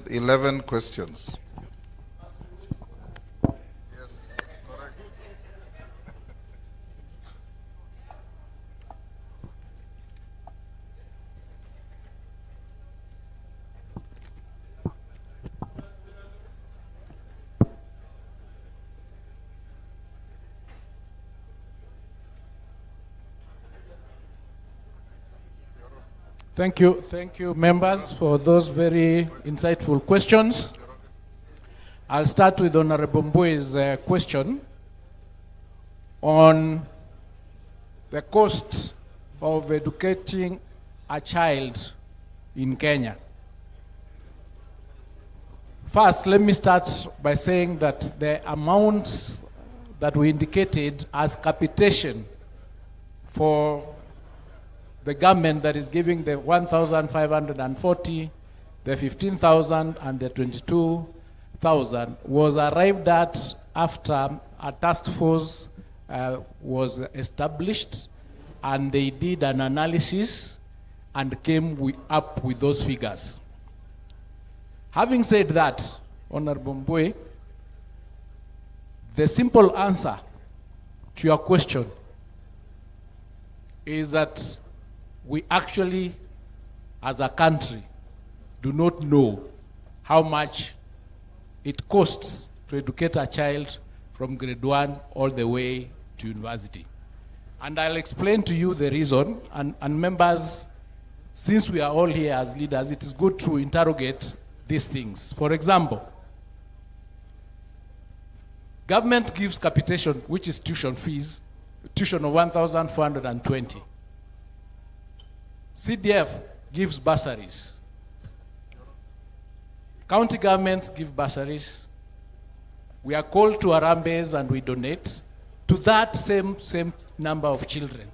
with 11 questions. Thank you, members, for those very insightful questions. I'll start with Honorable Mbui's question on the cost of educating a child in Kenya. First, let me start by saying that the amounts that we indicated as capitation for the government that is giving the 1,540, the 15,000, and the 22,000 was arrived at after a task force was established, and they did an analysis and came up with those figures. Having said that, Honorable Mbui, the simple answer to your question is that we actually, as a country, do not know how much it costs to educate a child from grade 1 all the way to university. And I'll explain to you the reason. And members, since we are all here as leaders, it is good to interrogate these things. For example, government gives capitation, which is tuition fees, tuition of 1,420. CDF gives bursaries. County governments give bursaries. We are called to Harambes and we donate to that same number of children.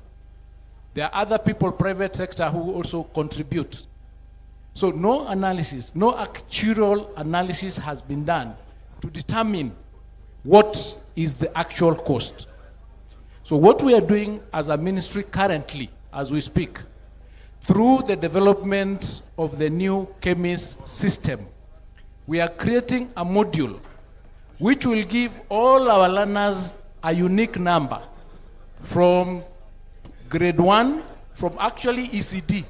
There are other people, private sector, who also contribute. So no analysis, no actual analysis has been done to determine what is the actual cost. So what we are doing as a ministry currently, as we speak, through the development of the new chemist system, we are creating a module which will give all our learners a unique number from grade 1, from actually ECD,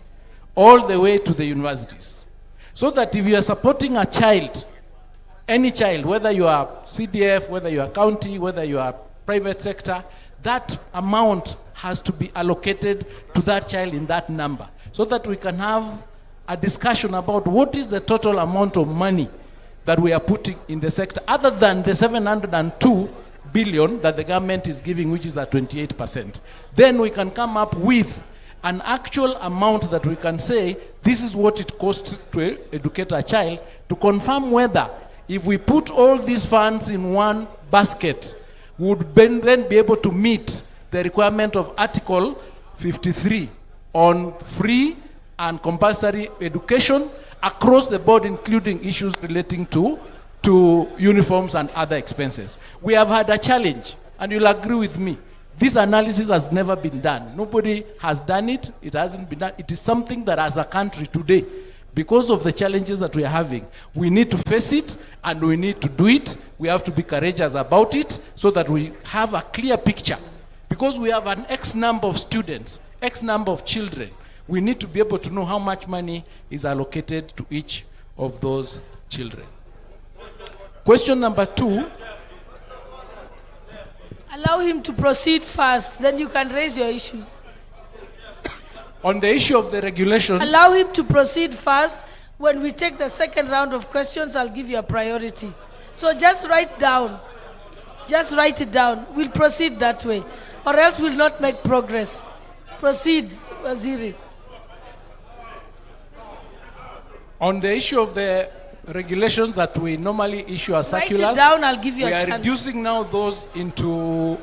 all the way to the universities. So that if you are supporting a child, any child, whether you are CDF, whether you are county, whether you are private sector, that amount has to be allocated to that child in that number, so that we can have a discussion about what is the total amount of money that we are putting in the sector, other than the 702 billion that the government is giving, which is at 28%. Then we can come up with an actual amount that we can say, this is what it costs to educate a child, to confirm whether, if we put all these funds in one basket, we would then be able to meet the requirement of Article 53 on free and compulsory education across the board, including issues relating to uniforms and other expenses. We have had a challenge, and you'll agree with me. This analysis has never been done. Nobody has done it. It hasn't been done. It is something that as a country today, because of the challenges that we are having, we need to face it and we need to do it. We have to be courageous about it so that we have a clear picture. Because we have an X number of students, X number of children, we need to be able to know how much money is allocated to each of those children. Question number 2. Allow him to proceed first, then you can raise your issues. On the issue of the regulations... Allow him to proceed first. When we take the second round of questions, I'll give you a priority. So just write down. Just write it down. We'll proceed that way, or else we'll not make progress. Proceed, Waziri. On the issue of the regulations that we normally issue as circulars, write it down, I'll give you a chance. We are reducing now those into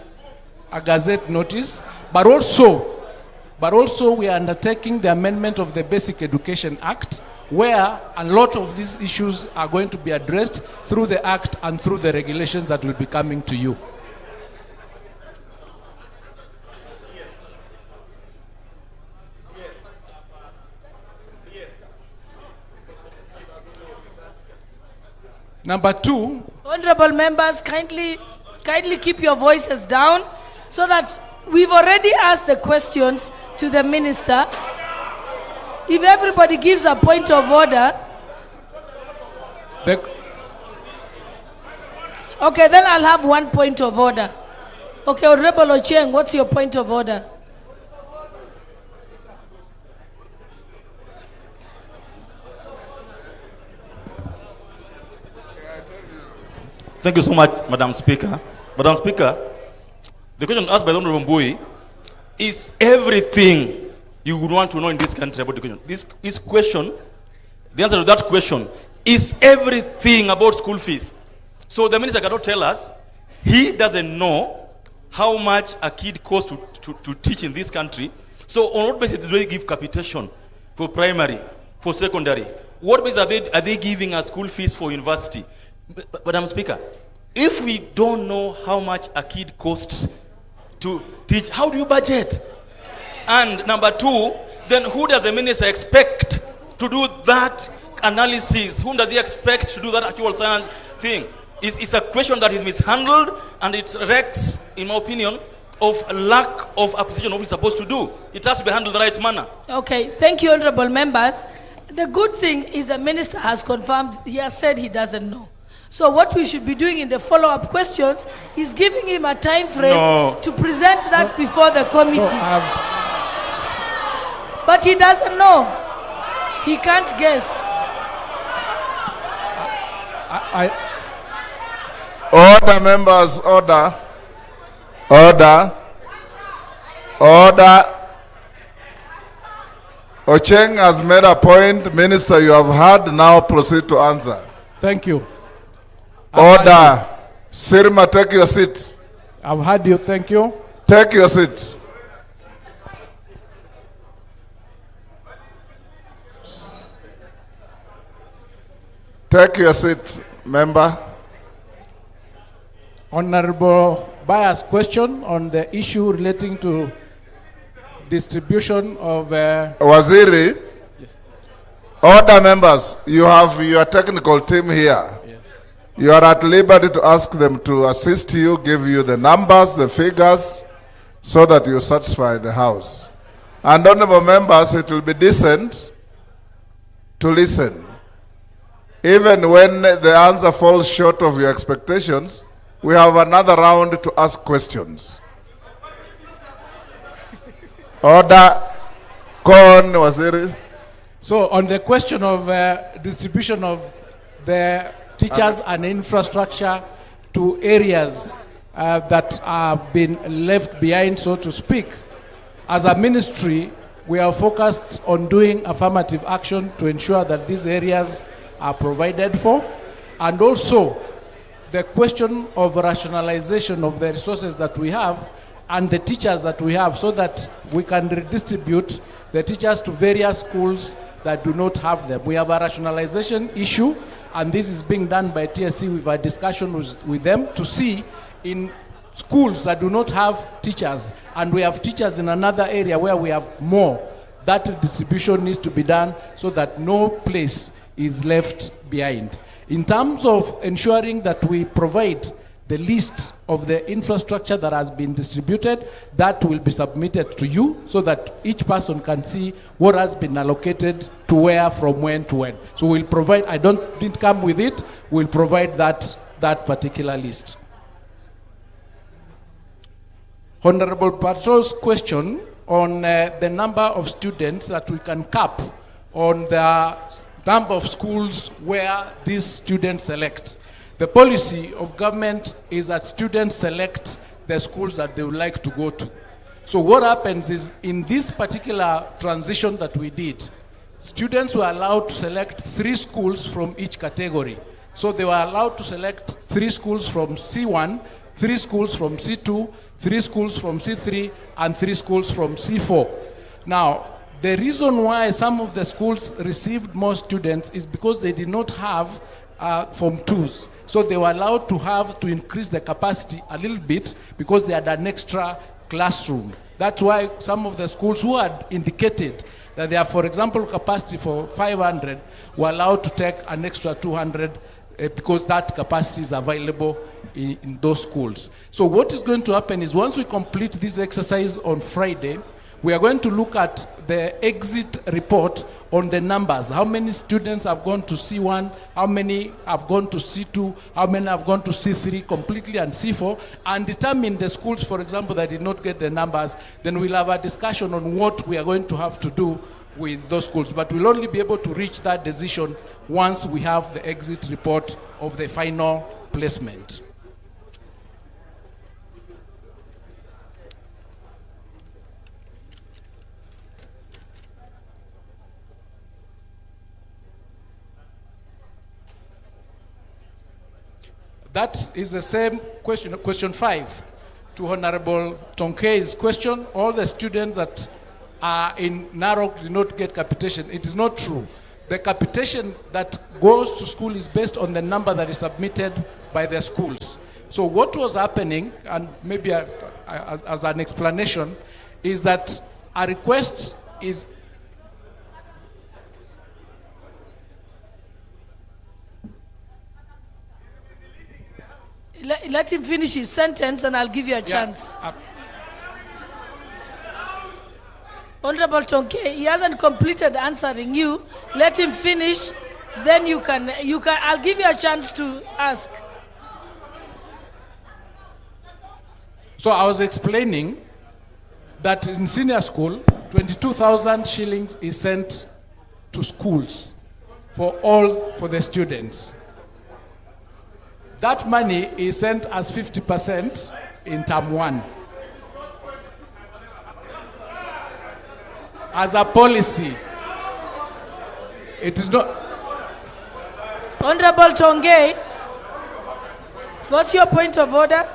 a gazette notice, but also we are undertaking the amendment of the Basic Education Act, where a lot of these issues are going to be addressed through the Act and through the regulations that will be coming to you. Number two, Honorable members, kindly keep your voices down so that we've already asked the questions to the minister. If everybody gives a point of order, okay, then I'll have 1 point of order. Okay, Honorable Ochieng, what's your point of order? Thank you so much, Madam Speaker. Madam Speaker, the question asked by the Honorable Mbui is everything you would want to know in this country about education. This question, the answer to that question is everything about school fees. So the minister cannot tell us he doesn't know how much a kid costs to teach in this country. So on what basis do they give capitation for primary, for secondary? What basis are they giving us school fees for university? Madam Speaker, if we don't know how much a kid costs to teach, how do you budget? And number two, then who does the minister expect to do that analysis? Whom does he expect to do that actual science thing? It's a question that is mishandled, and it reeks, in my opinion, of lack of appreciation of what it's supposed to do. It has to be handled in the right manner. Okay, thank you, honorable members. The good thing is the minister has confirmed, he has said he doesn't know. So what we should be doing in the follow-up questions is giving him a time frame to present that before the committee. But he doesn't know. He can't guess. Order, members, order. Order. Order. Ochieng has made a point. Minister, you have heard. Now proceed to answer. thank you. Order. Sirma, take your seat. I've heard you, thank you. Take your seat. Take your seat, member. Honorable Bayer's question on the issue relating to distribution of... Waziri, yes. Order, members. You have your technical team here. Yes. You are at liberty to ask them to assist you, give you the numbers, the figures, so that you satisfy the House. And honorable members, it will be decent to listen. Even when the answer falls short of your expectations, we have another round to ask questions. Order. Con, Waziri. So on the question of distribution of the teachers and infrastructure to areas that have been left behind, so to speak, as a ministry, we are focused on doing affirmative action to ensure that these areas are provided for, and also the question of rationalization of the resources that we have and the teachers that we have, so that we can redistribute the teachers to various schools that do not have them. We have a rationalization issue, and this is being done by TSC. We've had discussion with them to see in schools that do not have teachers, and we have teachers in another area where we have more, that distribution needs to be done so that no place is left behind. In terms of ensuring that we provide the list of the infrastructure that has been distributed, that will be submitted to you so that each person can see what has been allocated to where, from when to when. So we'll provide, didn't come with it, we'll provide that particular list. Honorable Patrol's question on the number of students that we can cap on the number of schools where these students select. The policy of government is that students select the schools that they would like to go to. So what happens is, in this particular transition that we did, students were allowed to select 3 schools from each category. So they were allowed to select 3 schools from C1, 3 schools from C2, 3 schools from C3, and 3 schools from C4. Now, the reason why some of the schools received more students is because they did not have Form 2s. So they were allowed to increase the capacity a little bit because they had an extra classroom. That's why some of the schools who had indicated that they have, for example, capacity for 500 were allowed to take an extra 200 because that capacity is available in those schools. So what is going to happen is once we complete this exercise on Friday, we are going to look at the exit report on the numbers. How many students have gone to C1, how many have gone to C2, how many have gone to C3 completely and C4, and determine the schools, for example, that did not get the numbers. Then we'll have a discussion on what we are going to have to do with those schools. But we'll only be able to reach that decision once we have the exit report of the final placement. That is the same question, question 5, to Honorable Tonkei's question. All the students that are in Narok did not get capitation. It is not true. The capitation that goes to school is based on the number that is submitted by the schools. So what was happening, and maybe as an explanation, is that a request is Let him finish his sentence and I'll give you a chance. Honorable Tonkei, he hasn't completed answering you. Let him finish, then you can, I'll give you a chance to ask. So I was explaining that in senior school, 22,000 shillings is sent to schools for the students. That money is sent as 50% in term 1. As a policy, it is not. Honorable Tonkei, what's your point of order?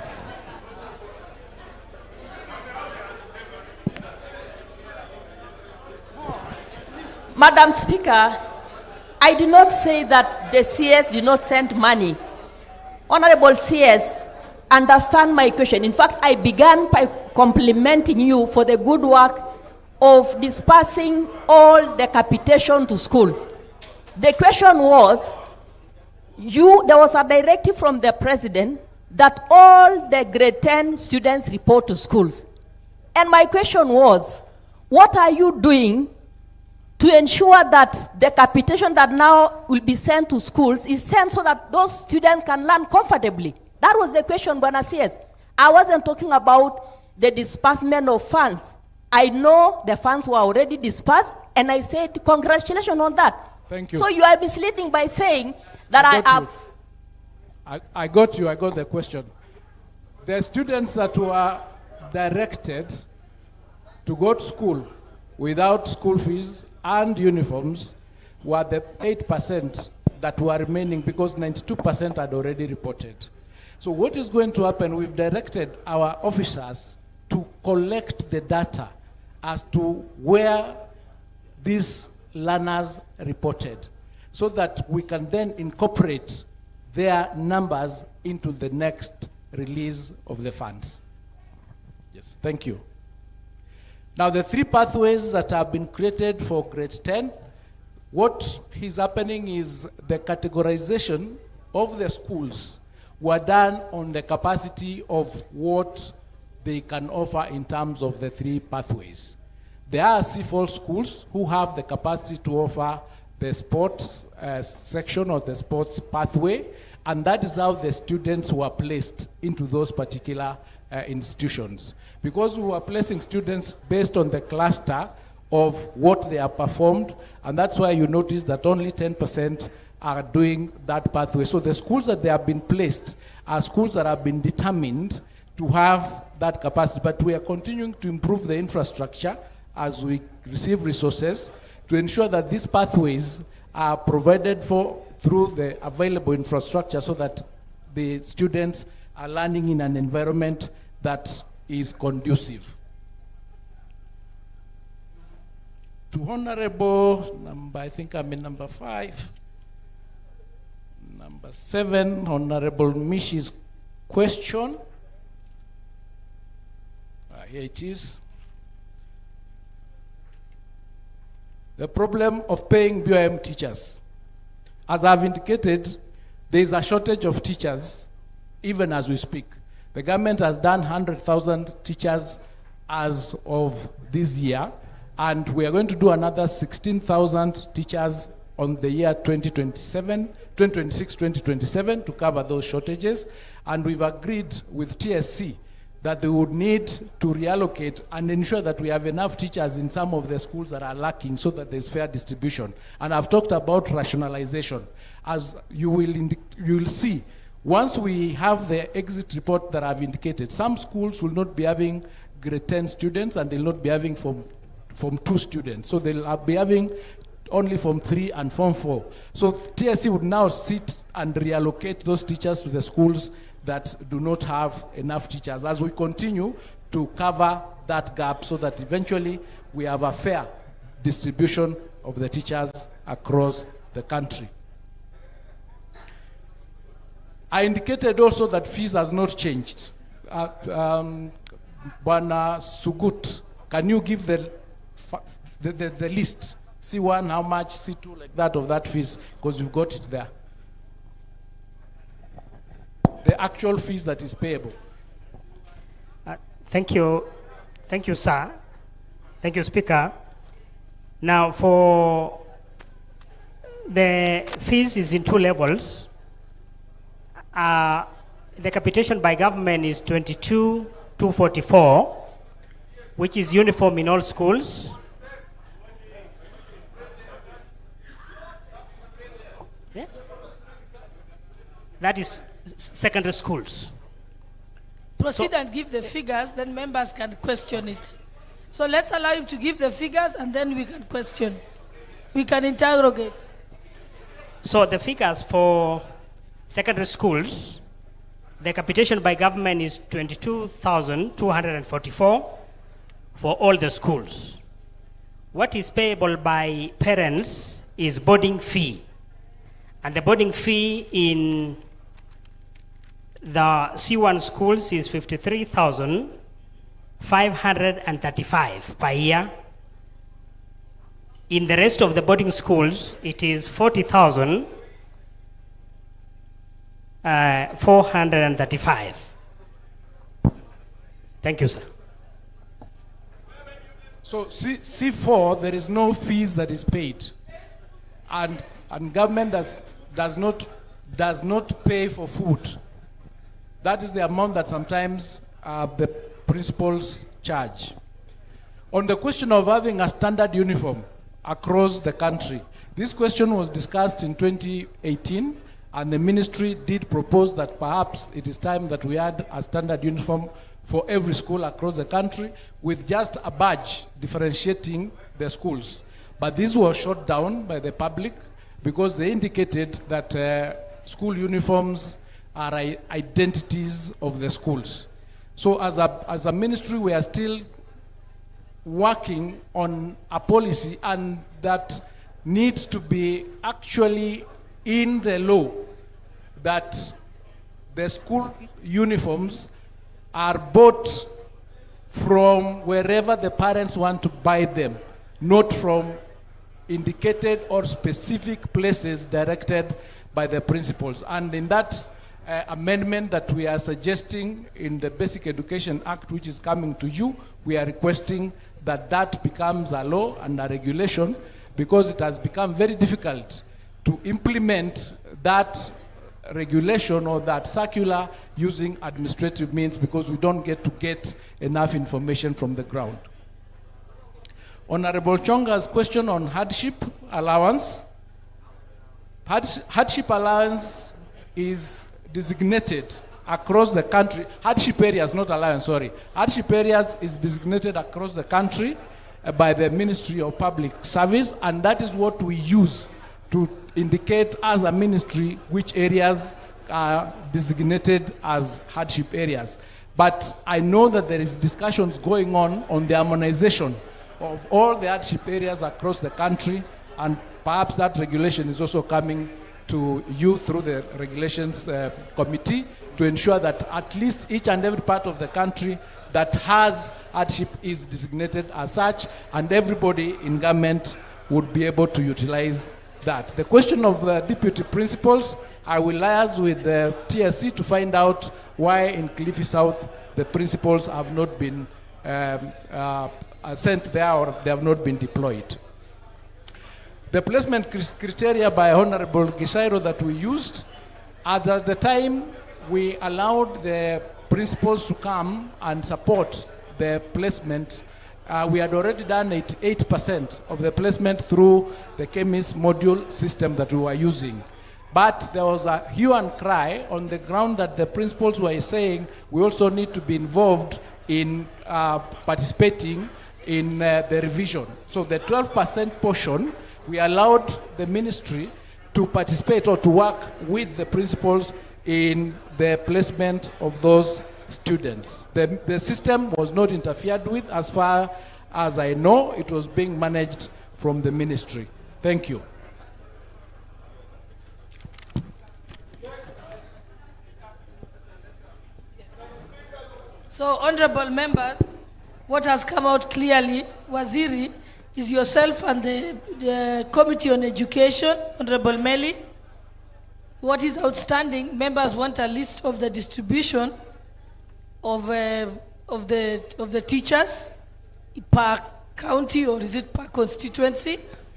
Madam Speaker, I did not say that the CS did not send money. Honorable CS, understand my question. In fact, I began by complimenting you for the good work of dispersing all the capitation to schools. The question was, there was a directive from the president that all the grade 10 students report to schools. And my question was, what are you doing to ensure that the capitation that now will be sent to schools is sent so that those students can learn comfortably? That was the question, Bwana CS. I wasn't talking about the disbursement of funds. I know the funds were already dispersed, and I said, congratulations on that. Thank you. So you are misleading by saying that I have... I got you, I got the question. The students that were directed to go to school without school fees and uniforms were the 8% that were remaining, because 92% had already reported. So what is going to happen, we've directed our officers to collect the data as to where these learners reported, so that we can then incorporate their numbers into the next release of the funds. Yes, thank you. Now, the 3 pathways that have been created for grade 10, what is happening is the categorization of the schools were done on the capacity of what they can offer in terms of the 3 pathways. There are C4 schools who have the capacity to offer the sports section or the sports pathway, and that is how the students were placed into those particular institutions. Because we were placing students based on the cluster of what they have performed, and that's why you notice that only 10% are doing that pathway. So the schools that they have been placed are schools that have been determined to have that capacity, but we are continuing to improve the infrastructure as we receive resources to ensure that these pathways are provided for through the available infrastructure, so that the students are learning in an environment that is conducive. To Honorable number, I think I'm in number 5. Number 7, Honorable Mishi's question. Here it is. The problem of paying BOM teachers. As I've indicated, there is a shortage of teachers even as we speak. The government has done 100,000 teachers as of this year, and we are going to do another 16,000 teachers on the year 2026-2027 to cover those shortages. And we've agreed with TSC that they would need to reallocate and ensure that we have enough teachers in some of the schools that are lacking so that there's fair distribution. And I've talked about rationalization. As you will see, once we have the exit report that I've indicated, some schools will not be having grade 10 students and they'll not be having Form 2 students. So they'll be having only Form 3 and Form 4. So TSC would now sit and reallocate those teachers to the schools that do not have enough teachers as we continue to cover that gap so that eventually we have a fair distribution of the teachers across the country. I indicated also that fees has not changed. Bwana Sugut, can you give the list? C1, how much, C2, like that, of that fees, because you've got it there. The actual fees that is payable. Thank you, sir. Thank you, Speaker. Now, for the fees is in 2 levels. The capitation by government is 22,244, which is uniform in all schools. Yeah. That is secondary schools. Proceed and give the figures, then members can question it. So let's allow him to give the figures and then we can question. We can interrogate. So the figures for secondary schools, the capitation by government is 22,244 for all the schools. What is payable by parents is boarding fee. And the boarding fee in the C1 schools is 53,535 per year. In the rest of the boarding schools, it is 40,435. Thank you, sir. So C4, there is no fees that is paid. And government does not pay for food. That is the amount that sometimes the principals charge. On the question of having a standard uniform across the country, this question was discussed in 2018, and the ministry did propose that perhaps it is time that we had a standard uniform for every school across the country with just a badge differentiating the schools. But this was shot down by the public because they indicated that school uniforms are identities of the schools. So as a ministry, we are still working on a policy, and that needs to be actually in the law, that the school uniforms are bought from wherever the parents want to buy them, not from indicated or specific places directed by the principals. And in that amendment that we are suggesting in the Basic Education Act, which is coming to you, we are requesting that that becomes a law and a regulation, because it has become very difficult to implement that regulation or that circular using administrative means, because we don't get enough information from the ground. Honorable Chonga's question on hardship allowance. Hardship allowance is designated across the country. Hardship areas, not allowance, sorry. Hardship areas is designated across the country by the Ministry of Public Service, and that is what we use to indicate as a ministry which areas are designated as hardship areas. But I know that there is discussions going on the harmonization of all the hardship areas across the country, and perhaps that regulation is also coming to you through the regulations committee to ensure that at least each and every part of the country that has hardship is designated as such, and everybody in government would be able to utilize that. The question of the deputy principals, I will liaise with the TSC to find out why in Kilifi South the principals have not been sent there or they have not been deployed. The placement criteria by Honorable Gishairo that we used, at the time we allowed the principals to come and support the placement. We had already done 8% of the placement through the chemist module system that we were using. But there was a hue and cry on the ground that the principals were saying we also need to be involved in participating in the revision. So the 12% portion, we allowed the ministry to participate or to work with the principals in the placement of those students. The system was not interfered with. As far as I know, it was being managed from the ministry. Thank you. So, honorable members, what has come out clearly, Waziri, is yourself and the Committee on Education, Honorable Meli. What is outstanding, members want a list of the distribution of the teachers per county, or is it per constituency?